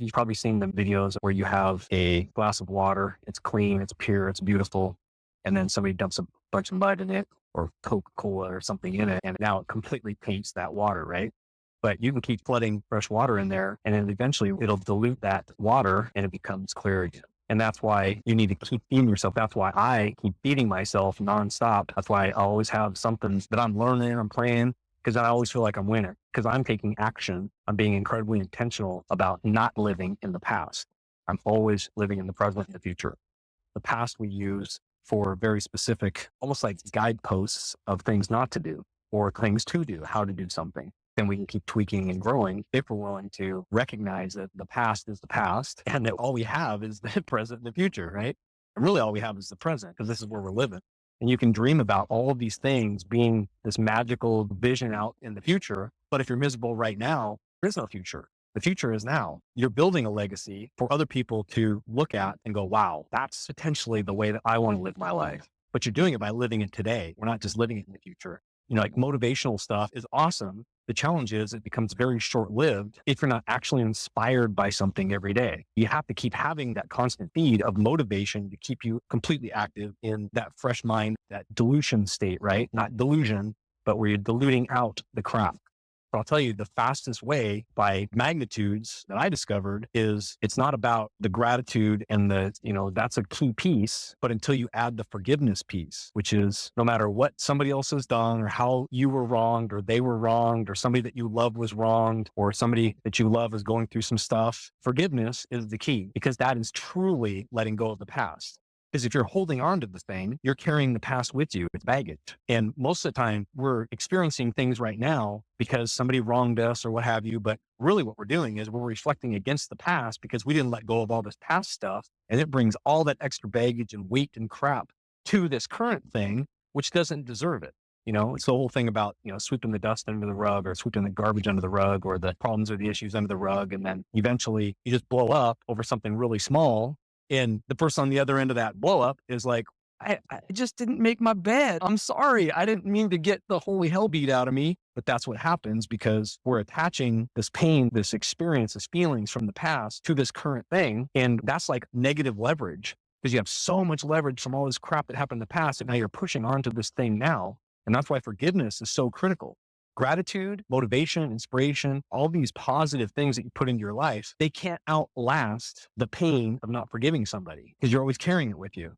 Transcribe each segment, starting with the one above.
You've probably seen the videos where you have a glass of water. It's clean, it's pure, it's beautiful. And then somebody dumps a bunch of mud in it or Coca-Cola or something in it. And now it completely taints that water, right? But you can keep flooding fresh water in there and then eventually it'll dilute that water and it becomes clear again. And that's why you need to keep feeding yourself. That's why I keep feeding myself nonstop. That's why I always have something that I'm learning, I'm playing, because I always feel like I'm winning because I'm taking action. I'm being incredibly intentional about not living in the past. I'm always living in the present and the future. The past we use for very specific, almost like guideposts of things not to do or things to do, how to do something. Then we can keep tweaking and growing if we're willing to recognize that the past is the past and that all we have is the present and the future, right? And really all we have is the present because this is where we're living. And you can dream about all of these things being this magical vision out in the future. But if you're miserable right now, there is no future. The future is now. You're building a legacy for other people to look at and go, wow, that's potentially the way that I want to live my life. But you're doing it by living it today. We're not just living it in the future. Like motivational stuff is awesome. The challenge is it becomes very short-lived if you're not actually inspired by something every day. You have to keep having that constant feed of motivation to keep you completely active in that fresh mind, that dilution state, right? Not delusion, but where you're diluting out the crap. But I'll tell you the fastest way by magnitudes that I discovered is it's not about the gratitude and that's a key piece, but until you add the forgiveness piece, which is no matter what somebody else has done or how you were wronged or they were wronged or somebody that you love was wronged or somebody that you love is going through some stuff, forgiveness is the key because that is truly letting go of the past. Because if you're holding on to the thing, you're carrying the past with you. It's baggage. And most of the time we're experiencing things right now because somebody wronged us or what have you. But really what we're doing is we're reflecting against the past because we didn't let go of all this past stuff. And it brings all that extra baggage and weight and crap to this current thing, which doesn't deserve it. It's the whole thing about, sweeping the dust under the rug or sweeping the garbage under the rug or the problems or the issues under the rug. And then eventually you just blow up over something really small. And the person on the other end of that blow up is like, I just didn't make my bed. I'm sorry. I didn't mean to get the holy hell beat out of me. But that's what happens because we're attaching this pain, this experience, this feelings from the past to this current thing. And that's like negative leverage because you have so much leverage from all this crap that happened in the past. And now you're pushing onto this thing now. And that's why forgiveness is so critical. Gratitude, motivation, inspiration, all these positive things that you put into your life, they can't outlast the pain of not forgiving somebody because you're always carrying it with you.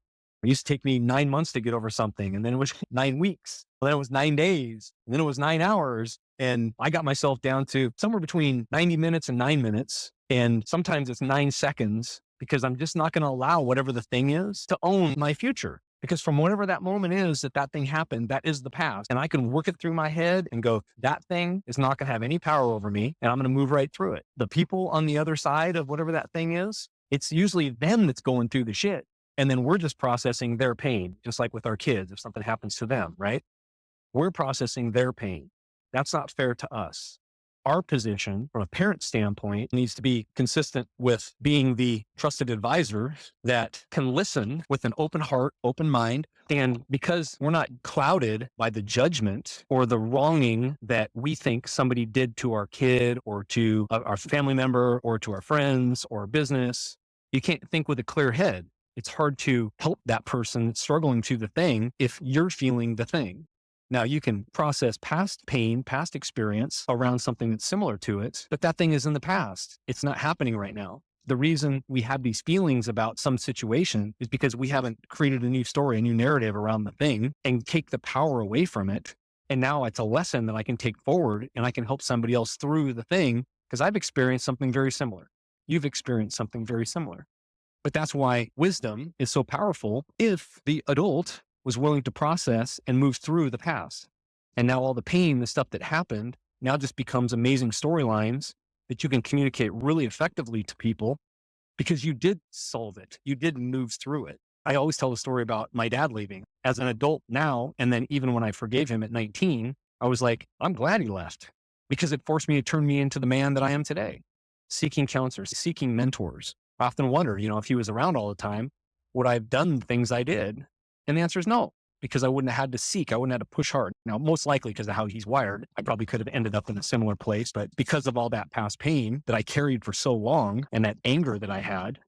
It used to take me 9 months to get over something. And then it was 9 weeks. And then it was 9 days. And then it was 9 hours. And I got myself down to somewhere between 90 minutes and 9 minutes. And sometimes it's 9 seconds because I'm just not going to allow whatever the thing is to own my future. Because from whatever that moment is that thing happened, that is the past. And I can work it through my head and go, that thing is not going to have any power over me. And I'm going to move right through it. The people on the other side of whatever that thing is, it's usually them that's going through the shit. And then we're just processing their pain, just like with our kids, if something happens to them, right? We're processing their pain. That's not fair to us. Our position from a parent standpoint needs to be consistent with being the trusted advisor that can listen with an open heart, open mind. And because we're not clouded by the judgment or the wronging that we think somebody did to our kid or to our family member or to our friends or business, you can't think with a clear head. It's hard to help that person struggling through the thing if you're feeling the thing. Now you can process past pain, past experience around something that's similar to it, but that thing is in the past. It's not happening right now. The reason we have these feelings about some situation is because we haven't created a new story, a new narrative around the thing and take the power away from it. And now it's a lesson that I can take forward and I can help somebody else through the thing because I've experienced something very similar. You've experienced something very similar. But that's why wisdom is so powerful if the adult was willing to process and move through the past. And now all the pain, the stuff that happened now just becomes amazing storylines that you can communicate really effectively to people because you did solve it. You did move through it. I always tell the story about my dad leaving as an adult now. And then even when I forgave him at 19, I was like, I'm glad he left because it forced me to turn me into the man that I am today, seeking counselors, seeking mentors. I often wonder, if he was around all the time, would I have done the things I did? And the answer is no. because I wouldn't have had to seek. I wouldn't have had to push hard. Now, most likely because of how he's wired, I probably could have ended up in a similar place. But because of all that past pain that I carried for so long and that anger that I had,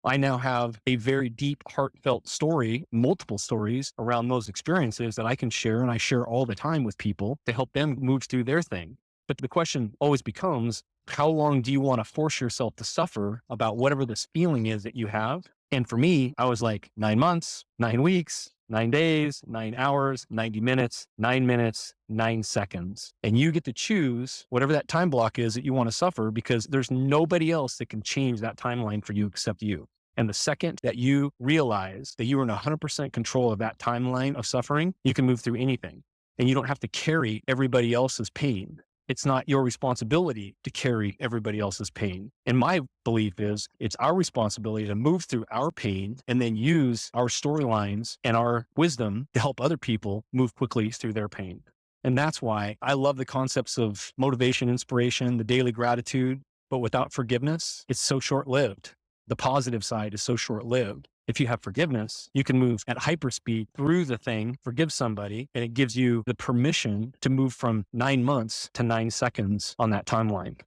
I now have a very deep, heartfelt story, multiple stories around those experiences that I can share. And I share all the time with people to help them move through their thing. But the question always becomes, how long do you want to force yourself to suffer about whatever this feeling is that you have? And for me, I was like 9 months, 9 weeks, 9 days, 9 hours, 90 minutes, 9 minutes, 9 seconds. And you get to choose whatever that time block is that you want to suffer, because there's nobody else that can change that timeline for you except you. And the second that you realize that you are in 100% control of that timeline of suffering, you can move through anything. And you don't have to carry everybody else's pain. It's not your responsibility to carry everybody else's pain. And my belief is it's our responsibility to move through our pain and then use our storylines and our wisdom to help other people move quickly through their pain. And that's why I love the concepts of motivation, inspiration, the daily gratitude, but without forgiveness, it's so short-lived. The positive side is so short-lived. If you have forgiveness, you can move at hyperspeed through the thing, forgive somebody, and it gives you the permission to move from 9 months to 9 seconds on that timeline.